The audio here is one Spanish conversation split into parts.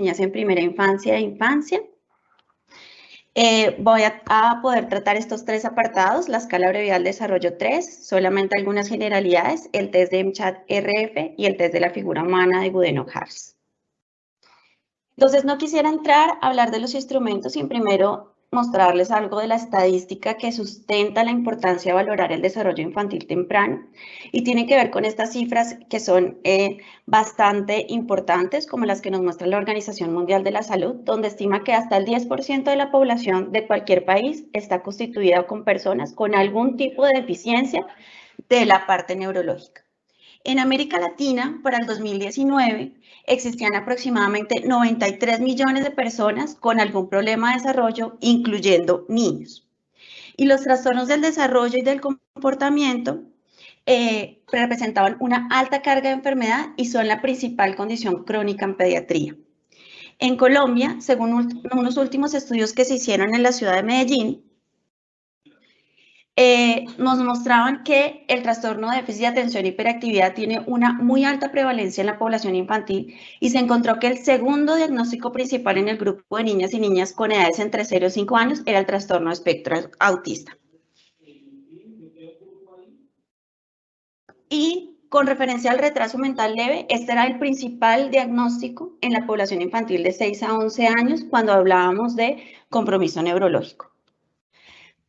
niñas en primera infancia e infancia. Voy a poder tratar estos tres apartados, la escala abreviada del desarrollo 3, solamente algunas generalidades, el test de MCHAT-RF y el test de la figura humana de Goodenough-Harris. Entonces, no quisiera entrar a hablar de los instrumentos sin primero mostrarles algo de la estadística que sustenta la importancia de valorar el desarrollo infantil temprano y tiene que ver con estas cifras que son bastante importantes, como las que nos muestra la Organización Mundial de la Salud, donde estima que hasta el 10% de la población de cualquier país está constituida con personas con algún tipo de deficiencia de la parte neurológica. En América Latina, para el 2019, existían aproximadamente 93 millones de personas con algún problema de desarrollo, incluyendo niños. Y los trastornos del desarrollo y del comportamiento representaban una alta carga de enfermedad y son la principal condición crónica en pediatría. En Colombia, según unos últimos estudios que se hicieron en la ciudad de Medellín, nos mostraban que el trastorno de déficit de atención e hiperactividad tiene una muy alta prevalencia en la población infantil y se encontró que el segundo diagnóstico principal en el grupo de niñas y niñas con edades entre 0 y 5 años era el trastorno de espectro autista. Y con referencia al retraso mental leve, este era el principal diagnóstico en la población infantil de 6 a 11 años cuando hablábamos de compromiso neurológico.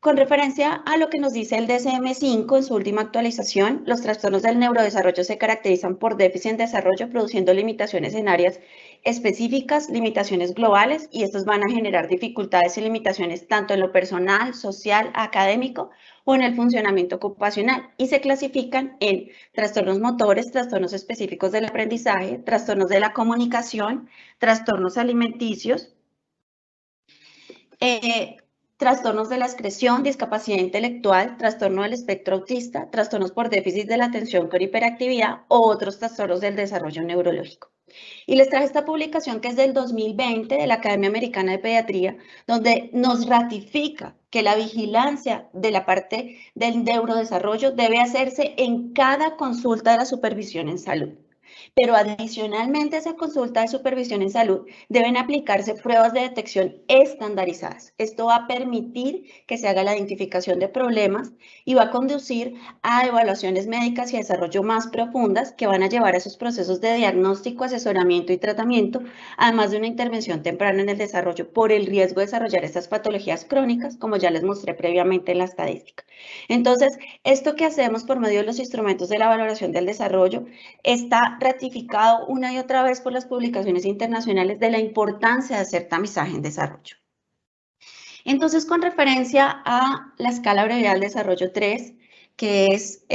Con referencia a lo que nos dice el DSM-5 en su última actualización, los trastornos del neurodesarrollo se caracterizan por déficit en desarrollo, produciendo limitaciones en áreas específicas, limitaciones globales, y estos van a generar dificultades y limitaciones tanto en lo personal, social, académico o en el funcionamiento ocupacional, y se clasifican en trastornos motores, trastornos específicos del aprendizaje, trastornos de la comunicación, trastornos alimenticios, trastornos de la excreción, discapacidad intelectual, trastorno del espectro autista, trastornos por déficit de la atención con hiperactividad o otros trastornos del desarrollo neurológico. Y les traje esta publicación que es del 2020 de la Academia Americana de Pediatría, donde nos ratifica que la vigilancia de la parte del neurodesarrollo debe hacerse en cada consulta de la supervisión en salud. Pero adicionalmente a esa consulta de supervisión en salud deben aplicarse pruebas de detección estandarizadas. Esto va a permitir que se haga la identificación de problemas y va a conducir a evaluaciones médicas y desarrollo más profundas que van a llevar a esos procesos de diagnóstico, asesoramiento y tratamiento, además de una intervención temprana en el desarrollo por el riesgo de desarrollar estas patologías crónicas, como ya les mostré previamente en la estadística. Entonces, esto que hacemos por medio de los instrumentos de la valoración del desarrollo está ratificado una y otra vez por las publicaciones internacionales de la importancia de hacer tamizaje en desarrollo. Entonces, con referencia a la escala abreviada del desarrollo 3, que es,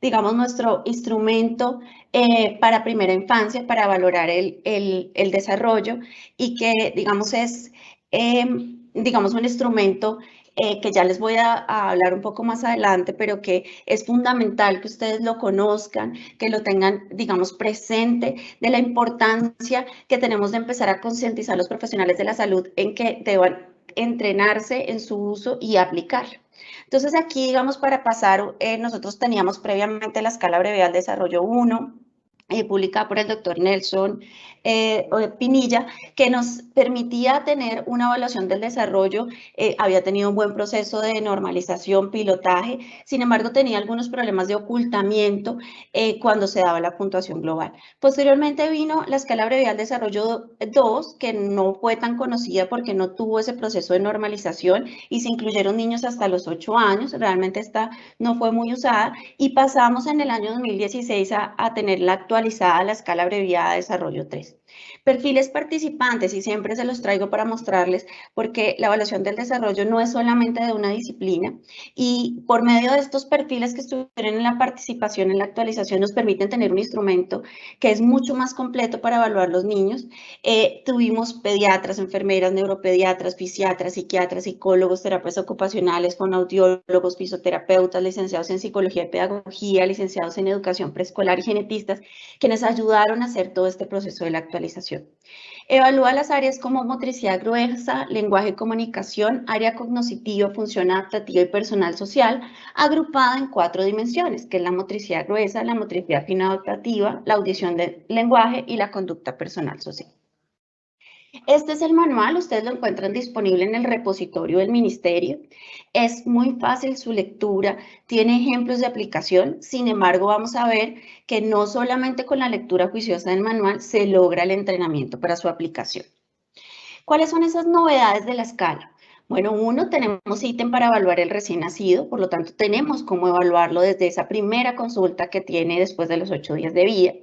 digamos, nuestro instrumento para primera infancia, para valorar el desarrollo y que, digamos, es, digamos, un instrumento que ya les voy a hablar un poco más adelante, pero que es fundamental que ustedes lo conozcan, que lo tengan, digamos, presente, de la importancia que tenemos de empezar a concientizar a los profesionales de la salud en que deban entrenarse en su uso y aplicarlo. Entonces aquí, digamos, para pasar, nosotros teníamos previamente la escala abreviada del desarrollo 1, publicada por el doctor Nelson Pinilla, que nos permitía tener una evaluación del desarrollo, había tenido un buen proceso de normalización, pilotaje, sin embargo tenía algunos problemas de ocultamiento cuando se daba la puntuación global. Posteriormente vino la escala abreviada del desarrollo 2, que no fue tan conocida porque no tuvo ese proceso de normalización y se incluyeron niños hasta los 8 años, realmente esta no fue muy usada, y pasamos en el año 2016 a tener la actualizada la escala abreviada de desarrollo 3. Perfiles participantes, y siempre se los traigo para mostrarles, porque la evaluación del desarrollo no es solamente de una disciplina, y por medio de estos perfiles que estuvieron en la participación, en la actualización, nos permiten tener un instrumento que es mucho más completo para evaluar los niños. Tuvimos pediatras, enfermeras, neuropediatras, fisiatras, psiquiatras, psicólogos, terapeutas ocupacionales, fonoaudiólogos, fisioterapeutas, licenciados en psicología y pedagogía, licenciados en educación preescolar y genetistas, quienes ayudaron a hacer todo este proceso de la actualización. Evalúa las áreas como motricidad gruesa, lenguaje y comunicación, área cognitiva, función adaptativa y personal social, agrupada en 4 dimensiones, que es la motricidad gruesa, la motricidad fina adaptativa, la audición del lenguaje y la conducta personal social. Este es el manual, ustedes lo encuentran disponible en el repositorio del ministerio. Es muy fácil su lectura, tiene ejemplos de aplicación, sin embargo vamos a ver que no solamente con la lectura juiciosa del manual se logra el entrenamiento para su aplicación. ¿Cuáles son esas novedades de la escala? Bueno, uno, tenemos ítem para evaluar el recién nacido, por lo tanto tenemos cómo evaluarlo desde esa primera consulta que tiene después de los 8 días de vida.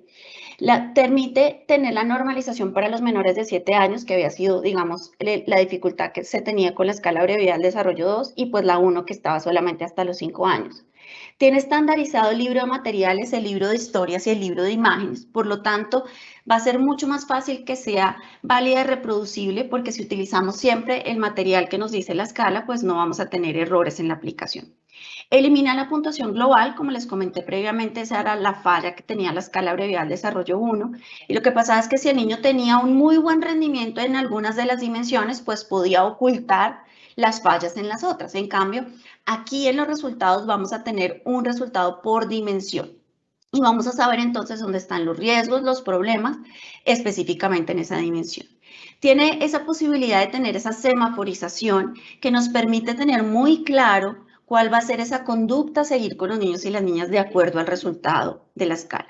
Permite tener la normalización para los menores de 7 años, que había sido, digamos, la dificultad que se tenía con la escala brevedad del desarrollo 2 y pues la 1 que estaba solamente hasta los 5 años. Tiene estandarizado el libro de materiales, el libro de historias y el libro de imágenes, por lo tanto, va a ser mucho más fácil que sea válida y reproducible porque si utilizamos siempre el material que nos dice la escala, pues no vamos a tener errores en la aplicación. Elimina la puntuación global, como les comenté previamente, esa era la falla que tenía la escala abreviada del desarrollo 1. Y lo que pasaba es que si el niño tenía un muy buen rendimiento en algunas de las dimensiones, pues podía ocultar las fallas en las otras. En cambio, aquí en los resultados vamos a tener un resultado por dimensión. Y vamos a saber entonces dónde están los riesgos, los problemas, específicamente en esa dimensión. Tiene esa posibilidad de tener esa semaforización que nos permite tener muy claro cuál va a ser esa conducta a seguir con los niños y las niñas de acuerdo al resultado de la escala.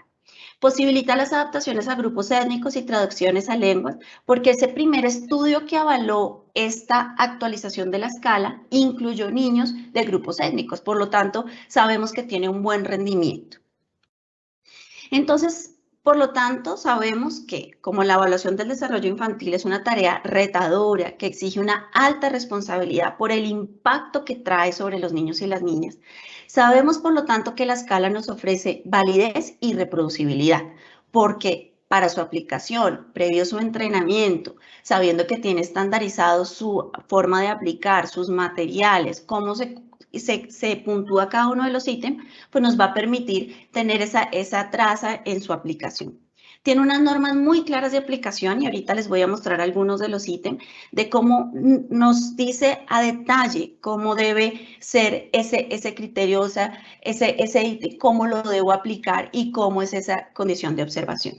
Posibilita las adaptaciones a grupos étnicos y traducciones a lenguas, porque ese primer estudio que avaló esta actualización de la escala incluyó niños de grupos étnicos, por lo tanto, sabemos que tiene un buen rendimiento. Entonces, por lo tanto, sabemos que como la evaluación del desarrollo infantil es una tarea retadora que exige una alta responsabilidad por el impacto que trae sobre los niños y las niñas, sabemos por lo tanto que la escala nos ofrece validez y reproducibilidad, porque para su aplicación, previo su entrenamiento, sabiendo que tiene estandarizado su forma de aplicar, sus materiales, cómo se puntúa cada uno de los ítems, pues nos va a permitir tener esa traza en su aplicación. Tiene unas normas muy claras de aplicación y ahorita les voy a mostrar algunos de los ítems de cómo nos dice a detalle cómo debe ser ese criterio, o sea, ese ítem, cómo lo debo aplicar y cómo es esa condición de observación.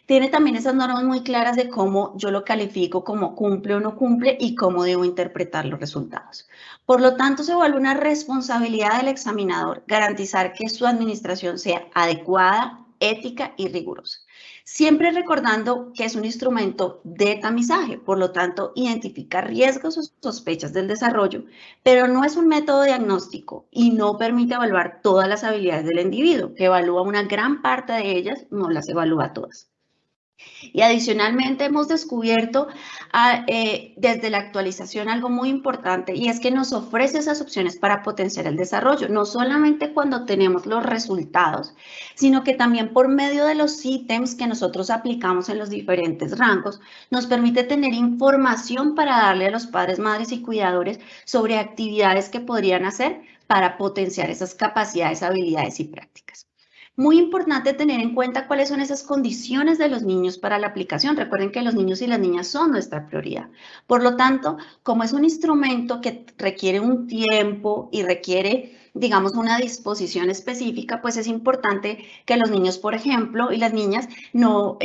Tiene también esas normas muy claras de cómo yo lo califico como cumple o no cumple y cómo debo interpretar los resultados. Por lo tanto, se vuelve una responsabilidad del examinador garantizar que su administración sea adecuada, ética y rigurosa. Siempre recordando que es un instrumento de tamizaje, por lo tanto, identifica riesgos o sospechas del desarrollo, pero no es un método diagnóstico y no permite evaluar todas las habilidades del individuo, que evalúa una gran parte de ellas, no las evalúa todas. Y adicionalmente hemos descubierto desde la actualización algo muy importante y es que nos ofrece esas opciones para potenciar el desarrollo, no solamente cuando tenemos los resultados, sino que también por medio de los ítems que nosotros aplicamos en los diferentes rangos, nos permite tener información para darle a los padres, madres y cuidadores sobre actividades que podrían hacer para potenciar esas capacidades, habilidades y prácticas. Muy importante tener en cuenta cuáles son esas condiciones de los niños para la aplicación. Recuerden que los niños y las niñas son nuestra prioridad. Por lo tanto, como es un instrumento que requiere un tiempo y requiere, digamos, una disposición específica, pues es importante que los niños, por ejemplo, y las niñas no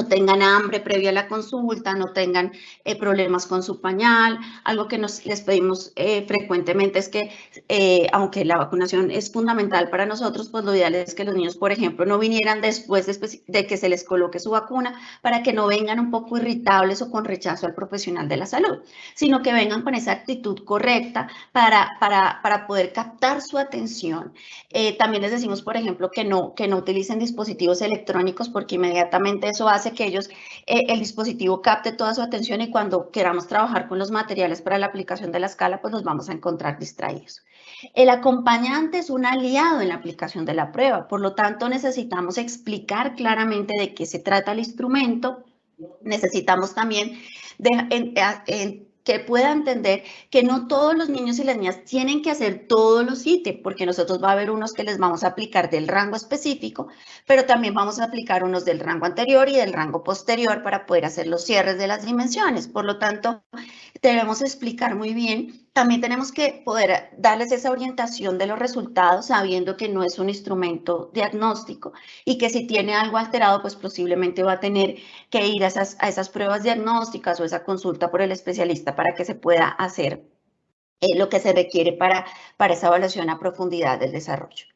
tengan hambre previa a la consulta, no tengan problemas con su pañal. Algo que les pedimos frecuentemente es que, aunque la vacunación es fundamental para nosotros, pues lo ideal es que los niños, por ejemplo, no vinieran después de que se les coloque su vacuna para que no vengan un poco irritables o con rechazo al profesional de la salud, sino que vengan con esa actitud correcta para poder captar su atención. También les decimos, por ejemplo, que no utilicen dispositivos electrónicos porque inmediatamente eso hace que el dispositivo capte toda su atención y cuando queramos trabajar con los materiales para la aplicación de la escala, pues nos vamos a encontrar distraídos. El acompañante es un aliado en la aplicación de la prueba, por lo tanto necesitamos explicar claramente de qué se trata el instrumento, necesitamos también que pueda entender que no todos los niños y las niñas tienen que hacer todos los ítems, porque nosotros va a haber unos que les vamos a aplicar del rango específico, pero también vamos a aplicar unos del rango anterior y del rango posterior para poder hacer los cierres de las dimensiones. Por lo tanto, debemos explicar muy bien. También tenemos que poder darles esa orientación de los resultados, sabiendo que no es un instrumento diagnóstico y que si tiene algo alterado, pues posiblemente va a tener que ir a esas pruebas diagnósticas o esa consulta por el especialista para que se pueda hacer lo que se requiere para esa evaluación a profundidad del desarrollo.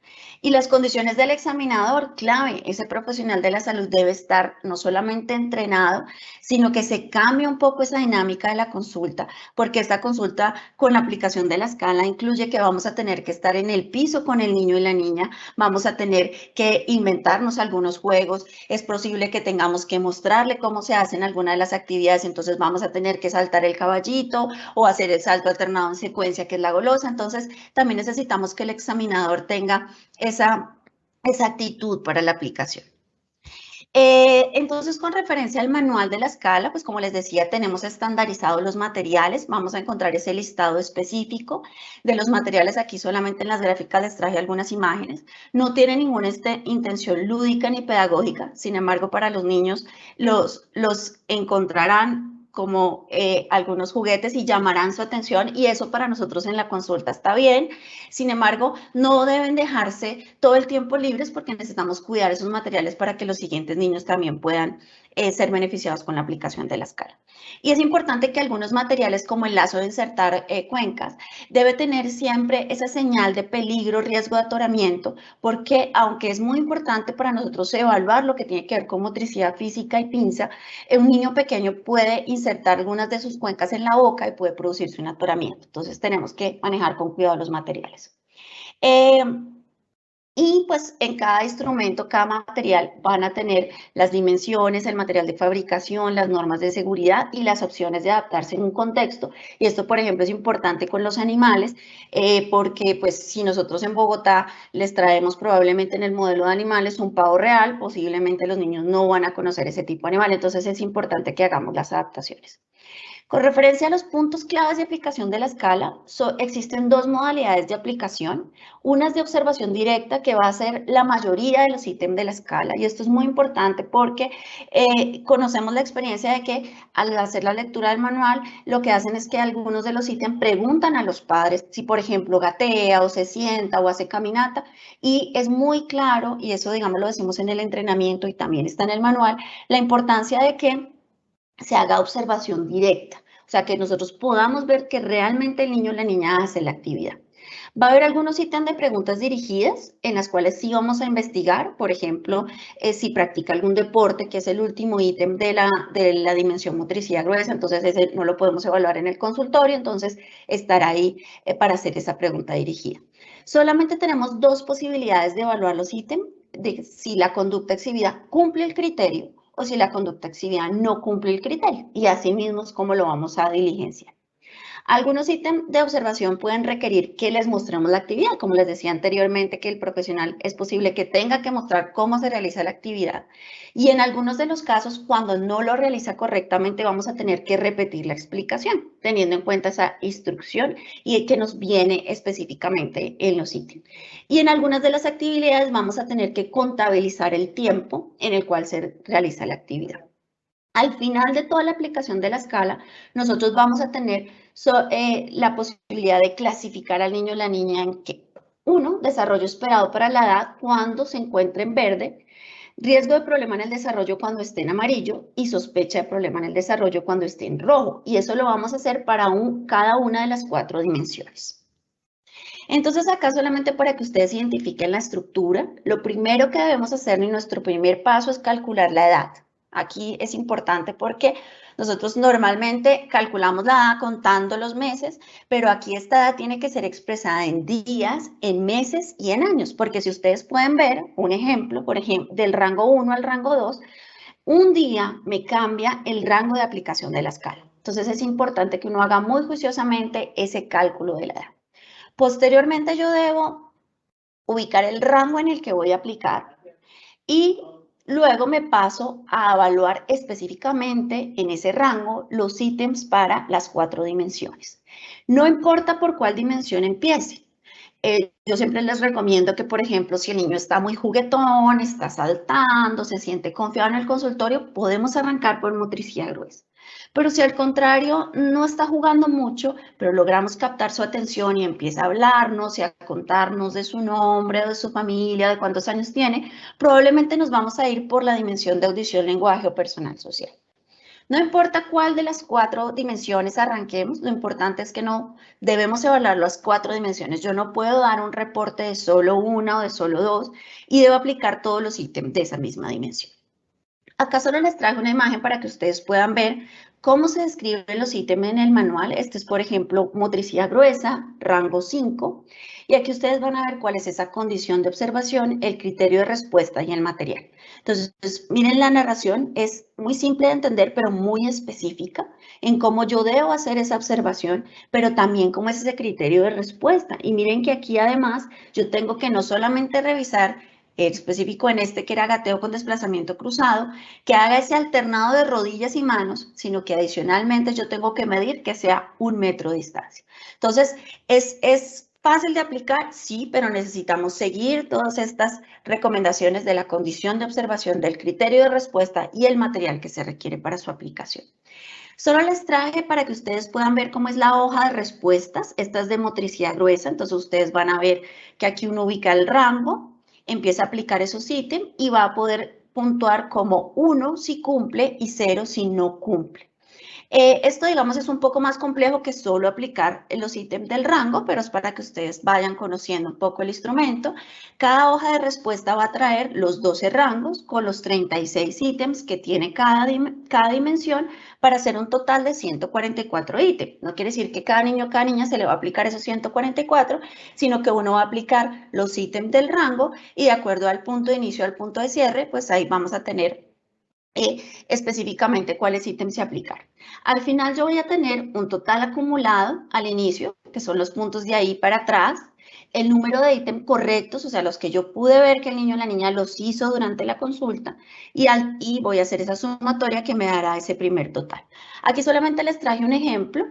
Y las condiciones del examinador, clave, ese profesional de la salud debe estar no solamente entrenado, sino que se cambie un poco esa dinámica de la consulta, porque esta consulta con la aplicación de la escala incluye que vamos a tener que estar en el piso con el niño y la niña, vamos a tener que inventarnos algunos juegos, es posible que tengamos que mostrarle cómo se hacen algunas de las actividades, entonces vamos a tener que saltar el caballito o hacer el salto alternado en secuencia, que es la golosa, entonces también necesitamos que el examinador tenga esa actitud para la aplicación. Entonces, con referencia al manual de la escala, pues como les decía, tenemos estandarizados los materiales. Vamos a encontrar ese listado específico de los materiales. Aquí solamente en las gráficas les traje algunas imágenes. No tiene ninguna intención lúdica ni pedagógica. Sin embargo, para los niños los encontrarán como algunos juguetes y llamarán su atención, y eso para nosotros en la consulta está bien. Sin embargo, no deben dejarse todo el tiempo libres porque necesitamos cuidar esos materiales para que los siguientes niños también puedan ser beneficiados con la aplicación de la escala. Y es importante que algunos materiales como el lazo de insertar cuencas debe tener siempre esa señal de peligro, riesgo de atoramiento, porque aunque es muy importante para nosotros evaluar lo que tiene que ver con motricidad física y pinza, un niño pequeño puede insertar algunas de sus cuencas en la boca y puede producirse un atoramiento. Entonces tenemos que manejar con cuidado los materiales. Y pues en cada instrumento, cada material van a tener las dimensiones, el material de fabricación, las normas de seguridad y las opciones de adaptarse en un contexto. Y esto, por ejemplo, es importante con los animales porque pues si nosotros en Bogotá les traemos probablemente en el modelo de animales un pavo real, posiblemente los niños no van a conocer ese tipo de animal. Entonces es importante que hagamos las adaptaciones. Con referencia a los puntos claves de aplicación de la escala, existen dos modalidades de aplicación. Una es de observación directa, que va a ser la mayoría de los ítems de la escala. Y esto es muy importante porque conocemos la experiencia de que al hacer la lectura del manual, lo que hacen es que algunos de los ítems preguntan a los padres si, por ejemplo, gatea o se sienta o hace caminata. Y es muy claro, y eso, digamos, lo decimos en el entrenamiento y también está en el manual, la importancia de que se haga observación directa, o sea, que nosotros podamos ver que realmente el niño o la niña hace la actividad. Va a haber algunos ítems de preguntas dirigidas en las cuales sí vamos a investigar, por ejemplo, si practica algún deporte, que es el último ítem de la dimensión motricidad gruesa, entonces ese no lo podemos evaluar en el consultorio, entonces estará ahí para hacer esa pregunta dirigida. Solamente tenemos dos posibilidades de evaluar los ítems, de si la conducta exhibida cumple el criterio o si la conducta exhibida no cumple el criterio, y así mismo es como lo vamos a diligenciar. Algunos ítems de observación pueden requerir que les mostremos la actividad, como les decía anteriormente, que el profesional es posible que tenga que mostrar cómo se realiza la actividad. Y en algunos de los casos, cuando no lo realiza correctamente, vamos a tener que repetir la explicación, teniendo en cuenta esa instrucción y que nos viene específicamente en los ítems. Y en algunas de las actividades vamos a tener que contabilizar el tiempo en el cual se realiza la actividad. Al final de toda la aplicación de la escala, nosotros vamos a tener la posibilidad de clasificar al niño o la niña en que, uno, desarrollo esperado para la edad cuando se encuentre en verde, riesgo de problema en el desarrollo cuando esté en amarillo y sospecha de problema en el desarrollo cuando esté en rojo. Y eso lo vamos a hacer para cada una de las 4 dimensiones. Entonces acá solamente para que ustedes identifiquen la estructura, lo primero que debemos hacer en nuestro primer paso es calcular la edad. Aquí es importante porque nosotros normalmente calculamos la edad contando los meses, pero aquí esta edad tiene que ser expresada en días, en meses y en años, porque si ustedes pueden ver un ejemplo, por ejemplo, del rango 1 al rango 2, un día me cambia el rango de aplicación de la escala. Entonces es importante que uno haga muy juiciosamente ese cálculo de la edad. Posteriormente yo debo ubicar el rango en el que voy a aplicar y luego me paso a evaluar específicamente en ese rango los ítems para las 4 dimensiones. No importa por cuál dimensión empiece. Yo siempre les recomiendo que, por ejemplo, si el niño está muy juguetón, está saltando, se siente confiado en el consultorio, podemos arrancar por motricidad gruesa. Pero si al contrario no está jugando mucho, pero logramos captar su atención y empieza a hablarnos y a contarnos de su nombre, de su familia, de cuántos años tiene, probablemente nos vamos a ir por la dimensión de audición, lenguaje o personal social. No importa cuál de las 4 dimensiones arranquemos, lo importante es que no debemos evaluar las 4 dimensiones. Yo no puedo dar un reporte de solo una o de solo 2 y debo aplicar todos los ítems de esa misma dimensión. Acá solo les traje una imagen para que ustedes puedan ver cómo se describen los ítems en el manual. Este es, por ejemplo, motricidad gruesa, rango 5. Y aquí ustedes van a ver cuál es esa condición de observación, el criterio de respuesta y el material. Entonces, miren la narración, es muy simple de entender, pero muy específica en cómo yo debo hacer esa observación, pero también cómo es ese criterio de respuesta. Y miren que aquí además yo tengo que no solamente revisar específico en este que era gateo con desplazamiento cruzado, que haga ese alternado de rodillas y manos, sino que adicionalmente yo tengo que medir que sea 1 metro de distancia. Entonces, es fácil de aplicar, sí, pero necesitamos seguir todas estas recomendaciones de la condición de observación, del criterio de respuesta y el material que se requiere para su aplicación. Solo les traje para que ustedes puedan ver cómo es la hoja de respuestas. Esta es de motricidad gruesa, entonces ustedes van a ver que aquí uno ubica el rango, empieza a aplicar esos ítems y va a poder puntuar como 1 si cumple y 0 si no cumple. Esto, digamos, es un poco más complejo que solo aplicar los ítems del rango, pero es para que ustedes vayan conociendo un poco el instrumento. Cada hoja de respuesta va a traer los 12 rangos con los 36 ítems que tiene cada dimensión para hacer un total de 144 ítems. No quiere decir que cada niño o cada niña se le va a aplicar esos 144, sino que uno va a aplicar los ítems del rango y de acuerdo al punto de inicio al punto de cierre, pues ahí vamos a tener específicamente cuáles ítems se aplicar. Al final yo voy a tener un total acumulado al inicio, que son los puntos de ahí para atrás, el número de ítems correctos, o sea, los que yo pude ver que el niño o la niña los hizo durante la consulta, y voy a hacer esa sumatoria que me dará ese primer total. Aquí solamente les traje un ejemplo,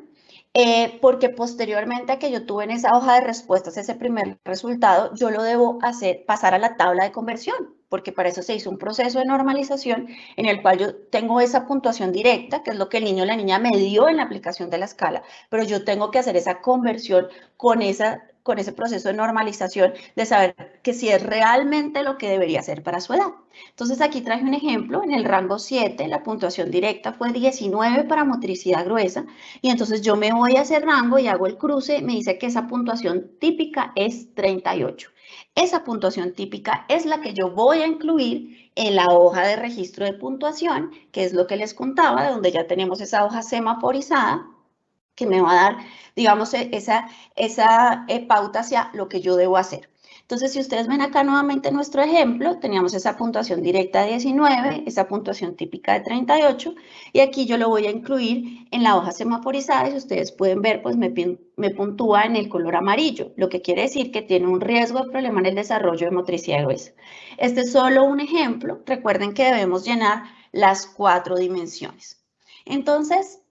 porque posteriormente a que yo tuve en esa hoja de respuestas ese primer resultado, yo lo debo pasar a la tabla de conversión, porque para eso se hizo un proceso de normalización en el cual yo tengo esa puntuación directa, que es lo que el niño o la niña me dio en la aplicación de la escala, pero yo tengo que hacer esa conversión con ese proceso de normalización de saber que si es realmente lo que debería ser para su edad. Entonces aquí traje un ejemplo, en el rango 7 la puntuación directa fue 19 para motricidad gruesa y entonces yo me voy a ese rango y hago el cruce, me dice que esa puntuación típica es 38. Esa puntuación típica es la que yo voy a incluir en la hoja de registro de puntuación, que es lo que les contaba, de donde ya tenemos esa hoja semaforizada, que me va a dar, digamos, esa pauta hacia lo que yo debo hacer. Entonces, si ustedes ven acá nuevamente nuestro ejemplo, teníamos esa puntuación directa de 19, esa puntuación típica de 38, y aquí yo lo voy a incluir en la hoja semaforizada, y si ustedes pueden ver, pues me puntúa en el color amarillo, lo que quiere decir que tiene un riesgo de problema en el desarrollo de motricidad gruesa. Este es solo un ejemplo, recuerden que debemos llenar las 4 dimensiones. Entonces,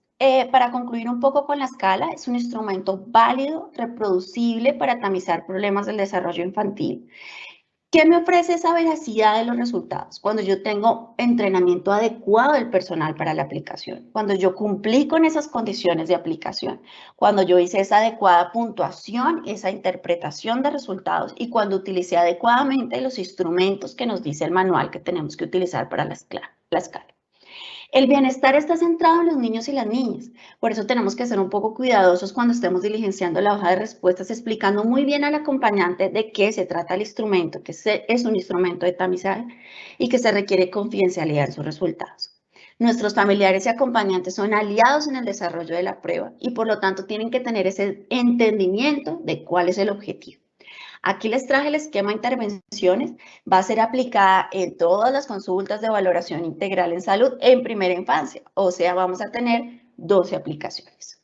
para concluir un poco con la escala, es un instrumento válido, reproducible para tamizar problemas del desarrollo infantil. ¿Qué me ofrece esa veracidad de los resultados? Cuando yo tengo entrenamiento adecuado del personal para la aplicación, cuando yo cumplí con esas condiciones de aplicación, cuando yo hice esa adecuada puntuación, esa interpretación de resultados y cuando utilicé adecuadamente los instrumentos que nos dice el manual que tenemos que utilizar para la escala. El bienestar está centrado en los niños y las niñas, por eso tenemos que ser un poco cuidadosos cuando estemos diligenciando la hoja de respuestas, explicando muy bien al acompañante de qué se trata el instrumento, que es un instrumento de tamizaje y que se requiere confidencialidad en sus resultados. Nuestros familiares y acompañantes son aliados en el desarrollo de la prueba y por lo tanto tienen que tener ese entendimiento de cuál es el objetivo. Aquí les traje el esquema de intervenciones, va a ser aplicada en todas las consultas de valoración integral en salud en primera infancia, o sea, vamos a tener 12 aplicaciones.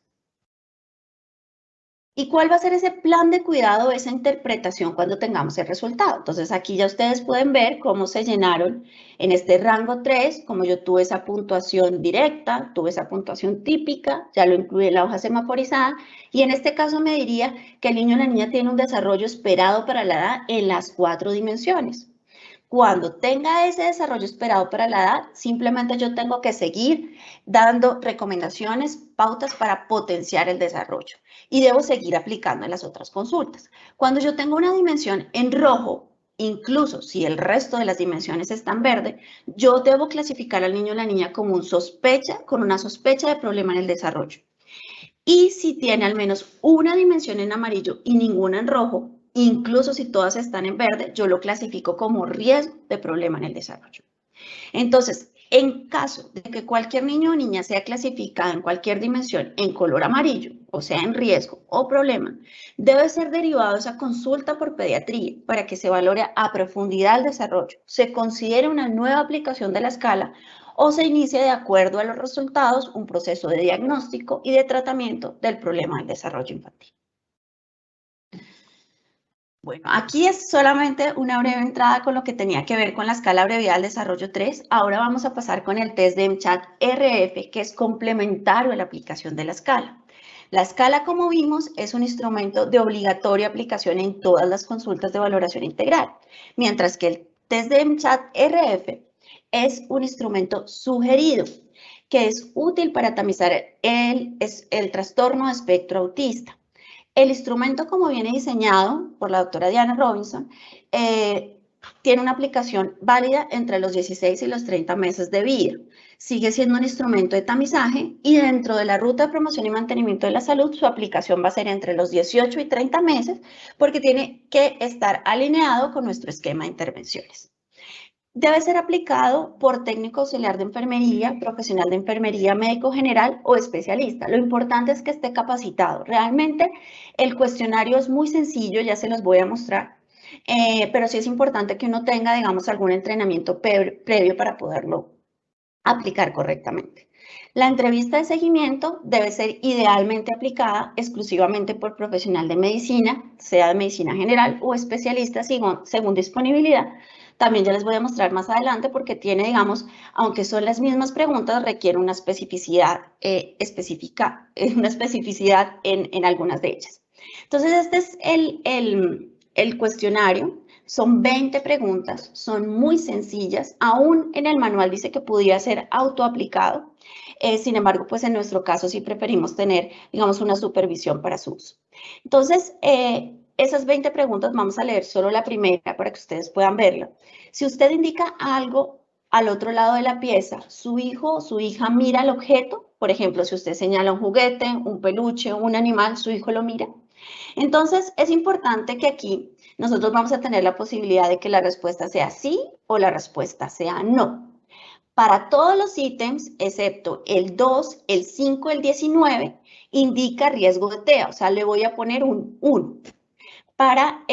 ¿Y cuál va a ser ese plan de cuidado, esa interpretación cuando tengamos el resultado? Entonces aquí ya ustedes pueden ver cómo se llenaron en este rango 3, como yo tuve esa puntuación directa, tuve esa puntuación típica, ya lo incluí en la hoja semaforizada, y en este caso me diría que el niño o la niña tiene un desarrollo esperado para la edad en las 4 dimensiones. Cuando tenga ese desarrollo esperado para la edad, simplemente yo tengo que seguir dando recomendaciones, pautas para potenciar el desarrollo y debo seguir aplicando en las otras consultas. Cuando yo tengo una dimensión en rojo, incluso si el resto de las dimensiones están verde, yo debo clasificar al niño o la niña como con una sospecha de problema en el desarrollo. Y si tiene al menos una dimensión en amarillo y ninguna en rojo, incluso si todas están en verde, yo lo clasifico como riesgo de problema en el desarrollo. Entonces, en caso de que cualquier niño o niña sea clasificado en cualquier dimensión en color amarillo, o sea, en riesgo o problema, debe ser derivado esa consulta por pediatría para que se valore a profundidad el desarrollo, se considere una nueva aplicación de la escala o se inicie de acuerdo a los resultados un proceso de diagnóstico y de tratamiento del problema del desarrollo infantil. Bueno, aquí es solamente una breve entrada con lo que tenía que ver con la escala abreviada del desarrollo 3. Ahora vamos a pasar con el test de MCHAT-RF, que es complementario a la aplicación de la escala. La escala, como vimos, es un instrumento de obligatoria aplicación en todas las consultas de valoración integral, mientras que el test de MCHAT-RF es un instrumento sugerido, que es útil para tamizar el trastorno de espectro autista. El instrumento, como viene diseñado por la doctora Diana Robinson, tiene una aplicación válida entre los 16 y los 30 meses de vida. Sigue siendo un instrumento de tamizaje y dentro de la ruta de promoción y mantenimiento de la salud, su aplicación va a ser entre los 18 y 30 meses porque tiene que estar alineado con nuestro esquema de intervenciones. Debe ser aplicado por técnico auxiliar de enfermería, profesional de enfermería, médico general o especialista. Lo importante es que esté capacitado. Realmente el cuestionario es muy sencillo, ya se los voy a mostrar, pero sí es importante que uno tenga, digamos, algún entrenamiento previo para poderlo aplicar correctamente. La entrevista de seguimiento debe ser idealmente aplicada exclusivamente por profesional de medicina, sea de medicina general o especialista según disponibilidad. También ya les voy a mostrar más adelante porque tiene, digamos, aunque son las mismas preguntas, requiere una especificidad en algunas de ellas. Entonces, este es el cuestionario. Son 20 preguntas, son muy sencillas. Aún en el manual dice que podía ser autoaplicado. Sin embargo, pues en nuestro caso sí preferimos tener, digamos, una supervisión para su uso. Entonces, esas 20 preguntas, vamos a leer solo la primera para que ustedes puedan verla. Si usted indica algo al otro lado de la pieza, su hijo o su hija mira el objeto, por ejemplo, si usted señala un juguete, un peluche, un animal, su hijo lo mira. Entonces, es importante que aquí nosotros vamos a tener la posibilidad de que la respuesta sea sí o la respuesta sea no. Para todos los ítems, excepto el 2, el 5, el 19, indica riesgo de TEA, o sea, le voy a poner un 1. Para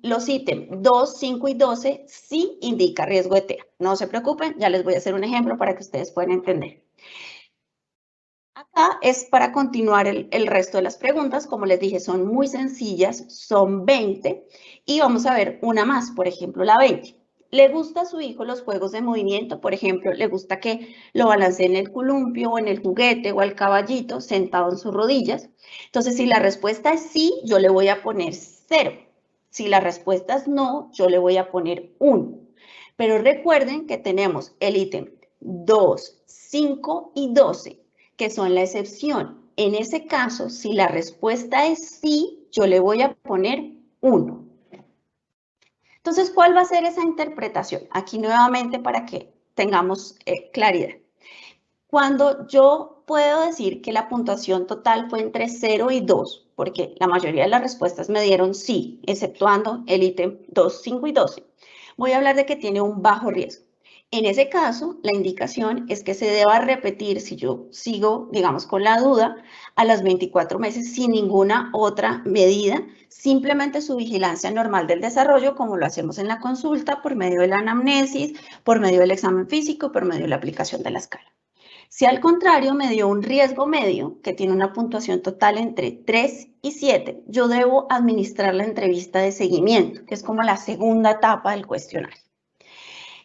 los ítems 2, 5 y 12, sí indica riesgo de TEA. No se preocupen, ya les voy a hacer un ejemplo para que ustedes puedan entender. Acá es para continuar el resto de las preguntas. Como les dije, son muy sencillas, son 20. Y vamos a ver una más, por ejemplo, la 20. ¿Le gusta a su hijo los juegos de movimiento? Por ejemplo, ¿le gusta que lo balancee en el columpio o en el juguete o al caballito sentado en sus rodillas? Entonces, si la respuesta es sí, yo le voy a poner 0. Si la respuesta es no, yo le voy a poner 1. Pero recuerden que tenemos el ítem 2, 5 y 12, que son la excepción. En ese caso, si la respuesta es sí, yo le voy a poner 1. Entonces, ¿cuál va a ser esa interpretación? Aquí nuevamente para que tengamos claridad. Cuando yo puedo decir que la puntuación total fue entre 0 y 2, porque la mayoría de las respuestas me dieron sí, exceptuando el ítem 2, 5 y 12, voy a hablar de que tiene un bajo riesgo. En ese caso, la indicación es que se deba repetir, si yo sigo, digamos, con la duda, a las 24 meses sin ninguna otra medida, simplemente su vigilancia normal del desarrollo, como lo hacemos en la consulta, por medio de la anamnesis, por medio del examen físico, por medio de la aplicación de la escala. Si al contrario me dio un riesgo medio, que tiene una puntuación total entre 3 y 7, yo debo administrar la entrevista de seguimiento, que es como la segunda etapa del cuestionario.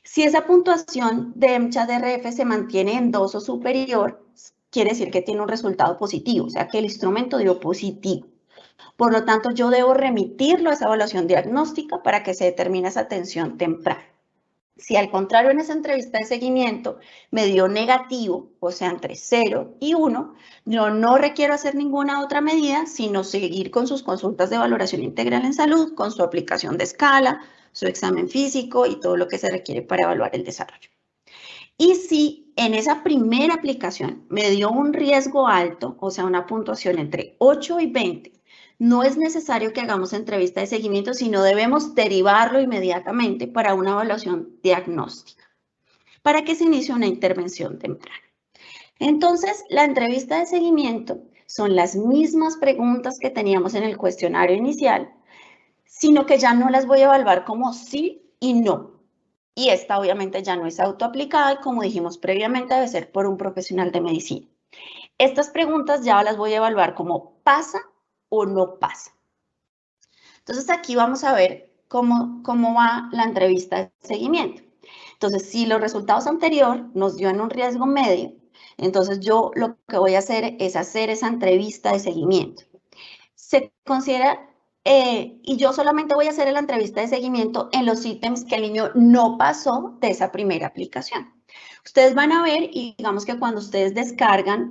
Si esa puntuación de MCHAT-RF se mantiene en 2 o superior, quiere decir que tiene un resultado positivo, o sea que el instrumento dio positivo. Por lo tanto, yo debo remitirlo a esa evaluación diagnóstica para que se determine esa atención temprana. Si al contrario en esa entrevista de seguimiento me dio negativo, o sea, entre 0 y 1, yo no requiero hacer ninguna otra medida, sino seguir con sus consultas de valoración integral en salud, con su aplicación de escala, su examen físico y todo lo que se requiere para evaluar el desarrollo. Y si en esa primera aplicación me dio un riesgo alto, o sea, una puntuación entre 8 y 20, no es necesario que hagamos entrevista de seguimiento, sino debemos derivarlo inmediatamente para una evaluación diagnóstica, para que se inicie una intervención temprana. Entonces, la entrevista de seguimiento son las mismas preguntas que teníamos en el cuestionario inicial, sino que ya no las voy a evaluar como sí y no. Y esta obviamente ya no es autoaplicada y como dijimos previamente debe ser por un profesional de medicina. Estas preguntas ya las voy a evaluar como pasa o no pasa. Entonces aquí vamos a ver cómo va la entrevista de seguimiento. Entonces, si los resultados anteriores nos dio en un riesgo medio, entonces yo lo que voy a hacer es hacer esa entrevista de seguimiento. Se considera, y yo solamente voy a hacer la entrevista de seguimiento en los ítems que el niño no pasó de esa primera aplicación. Ustedes van a ver, y digamos que cuando ustedes descargan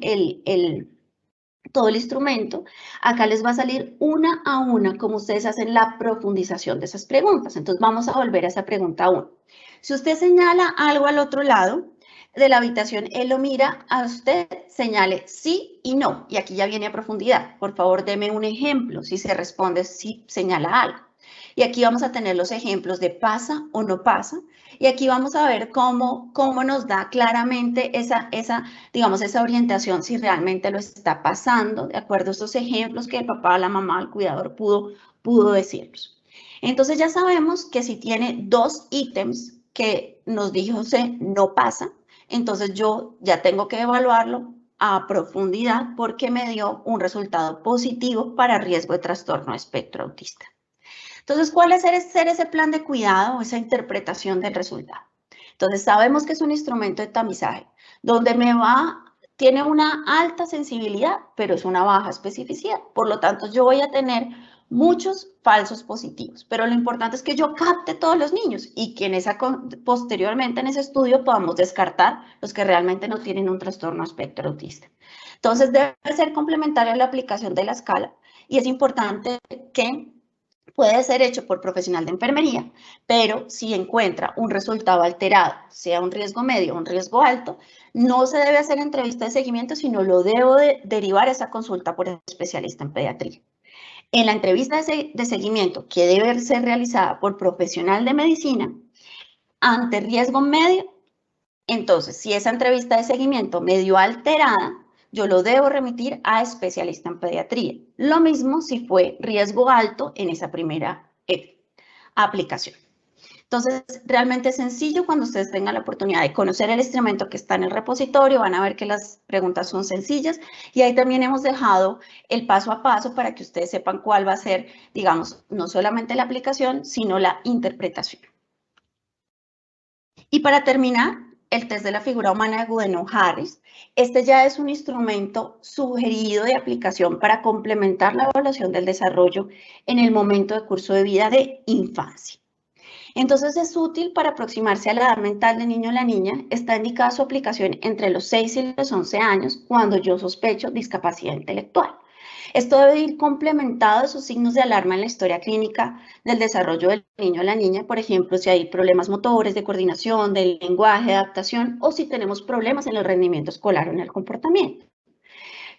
todo el instrumento, acá les va a salir una a una cómo ustedes hacen la profundización de esas preguntas. Entonces vamos a volver a esa pregunta 1. Si usted señala algo al otro lado de la habitación, él lo mira a usted, señale sí y no. Y aquí ya viene a profundidad. Por favor, deme un ejemplo si se responde si señala algo. Y aquí vamos a tener los ejemplos de pasa o no pasa. Y aquí vamos a ver cómo nos da claramente esa orientación, si realmente lo está pasando, de acuerdo a estos ejemplos que el papá, la mamá, el cuidador pudo decirnos. Entonces ya sabemos que si tiene 2 ítems que nos dijo no pasa, entonces yo ya tengo que evaluarlo a profundidad porque me dio un resultado positivo para riesgo de trastorno de espectro autista. Entonces, ¿cuál es ese plan de cuidado o esa interpretación del resultado? Entonces, sabemos que es un instrumento de tamizaje, donde tiene una alta sensibilidad, pero es una baja especificidad. Por lo tanto, yo voy a tener muchos falsos positivos, pero lo importante es que yo capte todos los niños y que posteriormente en ese estudio podamos descartar los que realmente no tienen un trastorno espectro autista. Entonces, debe ser complementaria la aplicación de la escala y es importante que puede ser hecho por profesional de enfermería, pero si encuentra un resultado alterado, sea un riesgo medio o un riesgo alto, no se debe hacer entrevista de seguimiento, sino lo debo derivar a esa consulta por especialista en pediatría. En la entrevista de seguimiento, que debe ser realizada por profesional de medicina, ante riesgo medio, entonces, si esa entrevista de seguimiento medio alterada, yo lo debo remitir a especialista en pediatría. Lo mismo si fue riesgo alto en esa primera aplicación. Entonces, realmente es sencillo cuando ustedes tengan la oportunidad de conocer el instrumento que está en el repositorio, van a ver que las preguntas son sencillas y ahí también hemos dejado el paso a paso para que ustedes sepan cuál va a ser, digamos, no solamente la aplicación, sino la interpretación. Y para terminar, el test de la figura humana de Goodenough-Harris. Este ya es un instrumento sugerido de aplicación para complementar la evaluación del desarrollo en el momento de curso de vida de infancia. Entonces es útil para aproximarse a la edad mental del niño o la niña. Está indicada su aplicación entre los 6 y los 11 años cuando yo sospecho discapacidad intelectual. Esto debe ir complementado de sus signos de alarma en la historia clínica del desarrollo del niño o la niña, por ejemplo, si hay problemas motores, de coordinación, del lenguaje, de adaptación, o si tenemos problemas en el rendimiento escolar o en el comportamiento.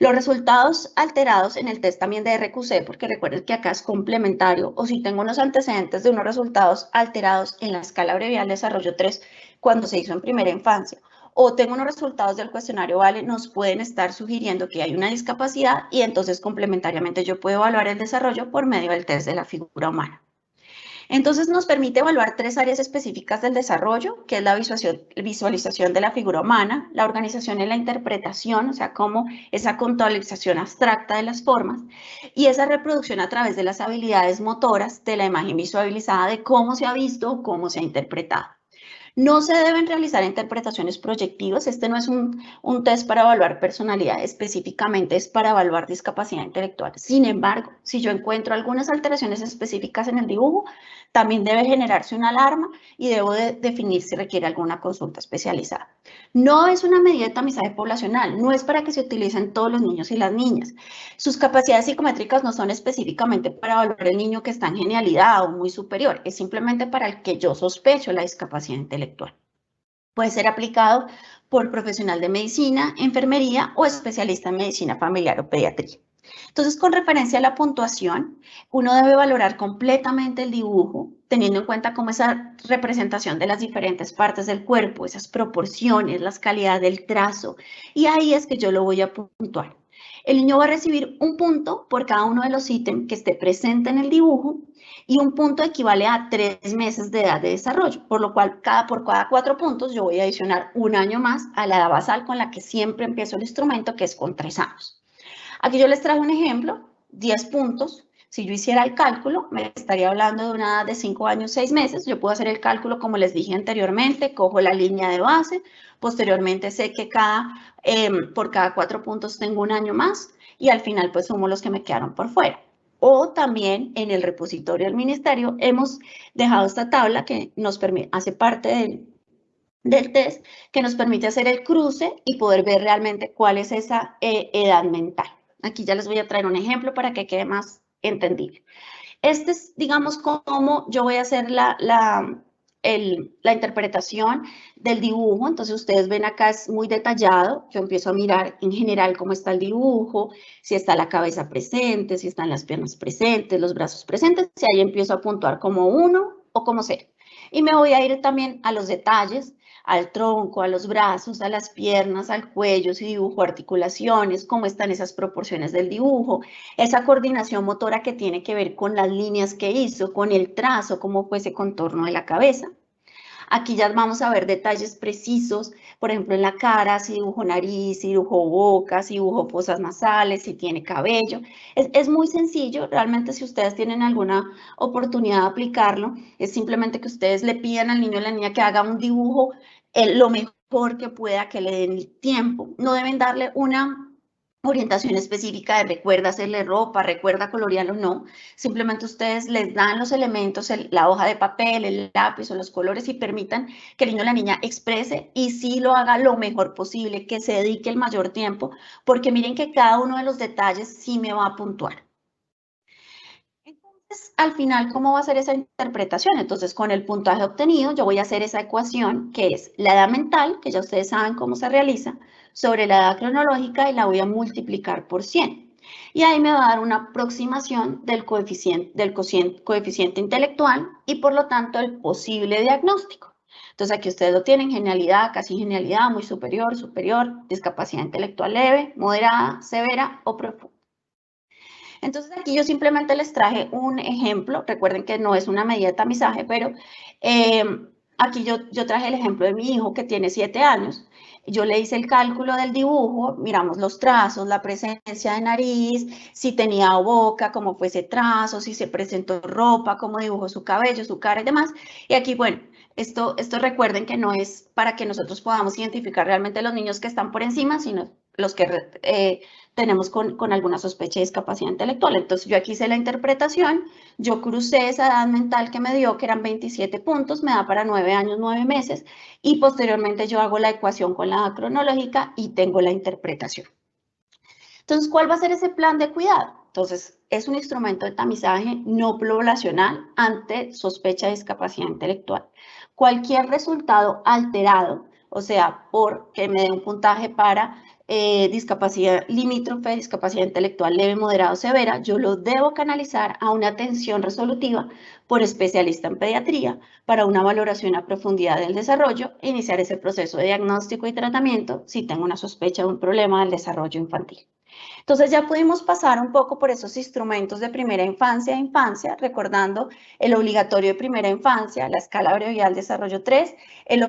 Los resultados alterados en el test también de RQC, porque recuerden que acá es complementario, o si tengo unos antecedentes de unos resultados alterados en la escala abreviada de desarrollo 3 cuando se hizo en primera infancia, o tengo unos resultados del cuestionario VALE, nos pueden estar sugiriendo que hay una discapacidad y entonces complementariamente yo puedo evaluar el desarrollo por medio del test de la figura humana. Entonces nos permite evaluar 3 áreas específicas del desarrollo, que es la visualización de la figura humana, la organización y la interpretación, o sea, como esa conceptualización abstracta de las formas, y esa reproducción a través de las habilidades motoras de la imagen visualizada de cómo se ha visto o cómo se ha interpretado. No se deben realizar interpretaciones proyectivas. Este no es un test para evaluar personalidad, específicamente es para evaluar discapacidad intelectual. Sin embargo, si yo encuentro algunas alteraciones específicas en el dibujo, también debe generarse una alarma y debo definir si requiere alguna consulta especializada. No es una medida de tamizaje poblacional, no es para que se utilicen todos los niños y las niñas. Sus capacidades psicométricas no son específicamente para evaluar el niño que está en genialidad o muy superior, es simplemente para el que yo sospecho la discapacidad intelectual. Puede ser aplicado por profesional de medicina, enfermería o especialista en medicina familiar o pediatría. Entonces, con referencia a la puntuación, uno debe valorar completamente el dibujo, teniendo en cuenta cómo esa representación de las diferentes partes del cuerpo, esas proporciones, las calidades del trazo, y ahí es que yo lo voy a puntuar. El niño va a recibir un punto por cada uno de los ítems que esté presente en el dibujo y un punto equivale a 3 meses de edad de desarrollo, por lo cual por cada 4 puntos yo voy a adicionar un año más a la edad basal con la que siempre empiezo el instrumento, que es con 3 años. Aquí yo les traje un ejemplo, 10 puntos. Si yo hiciera el cálculo, me estaría hablando de una edad de 5 años, 6 meses. Yo puedo hacer el cálculo como les dije anteriormente, cojo la línea de base, posteriormente sé que por cada 4 puntos tengo un año más y al final pues sumo los que me quedaron por fuera. O también en el repositorio del ministerio hemos dejado esta tabla que nos permite, hace parte del test, que nos permite hacer el cruce y poder ver realmente cuál es esa edad mental. Aquí ya les voy a traer un ejemplo para que quede más entendible. Este es, digamos, cómo yo voy a hacer la interpretación del dibujo. Entonces, ustedes ven acá es muy detallado. Yo empiezo a mirar en general cómo está el dibujo, si está la cabeza presente, si están las piernas presentes, los brazos presentes, y ahí empiezo a puntuar como 1 o como 0. Y me voy a ir también a los detalles, al tronco, a los brazos, a las piernas, al cuello, si dibujo articulaciones, cómo están esas proporciones del dibujo, esa coordinación motora que tiene que ver con las líneas que hizo, con el trazo, cómo fue ese contorno de la cabeza. Aquí ya vamos a ver detalles precisos, por ejemplo, en la cara, si dibujo nariz, si dibujo boca, si dibujo fosas nasales, si tiene cabello. Es muy sencillo, realmente si ustedes tienen alguna oportunidad de aplicarlo, es simplemente que ustedes le pidan al niño o la niña que haga un dibujo lo mejor que pueda, que le den el tiempo. No deben darle una orientación específica de recuerda hacerle ropa, recuerda colorearlo, no. Simplemente ustedes les dan los elementos, la hoja de papel, el lápiz o los colores y permitan que el niño o la niña exprese y sí lo haga lo mejor posible, que se dedique el mayor tiempo, porque miren que cada uno de los detalles sí me va a puntuar. Entonces, al final, ¿cómo va a ser esa interpretación? Entonces, con el puntaje obtenido, yo voy a hacer esa ecuación que es la edad mental, que ya ustedes saben cómo se realiza, sobre la edad cronológica y la voy a multiplicar por 100. Y ahí me va a dar una aproximación del coeficiente intelectual y por lo tanto el posible diagnóstico. Entonces aquí ustedes lo tienen, genialidad, casi genialidad, muy superior, superior, discapacidad intelectual leve, moderada, severa o profunda. Entonces aquí yo simplemente les traje un ejemplo, recuerden que no es una medida de tamizaje, pero aquí yo traje el ejemplo de mi hijo que tiene 7 años, yo le hice el cálculo del dibujo, miramos los trazos, la presencia de nariz, si tenía boca, cómo fue ese trazo, si se presentó ropa, cómo dibujó su cabello, su cara y demás, y aquí bueno, esto recuerden que no es para que nosotros podamos identificar realmente los niños que están por encima, sino los que tenemos con alguna sospecha de discapacidad intelectual. Entonces yo aquí hice la interpretación, yo crucé esa edad mental que me dio, que eran 27 puntos, me da para 9 años, 9 meses, y posteriormente yo hago la ecuación con la edad cronológica y tengo la interpretación. Entonces, ¿cuál va a ser ese plan de cuidado? Entonces, es un instrumento de tamizaje no poblacional ante sospecha de discapacidad intelectual. Cualquier resultado alterado, o sea, porque me dé un puntaje para discapacidad limítrofe, discapacidad intelectual leve, moderada o severa, yo lo debo canalizar a una atención resolutiva por especialista en pediatría para una valoración a profundidad del desarrollo e iniciar ese proceso de diagnóstico y tratamiento si tengo una sospecha de un problema del desarrollo infantil. Entonces ya pudimos pasar un poco por esos instrumentos de primera infancia a infancia, recordando el obligatorio de primera infancia, la escala abrevial desarrollo 3, el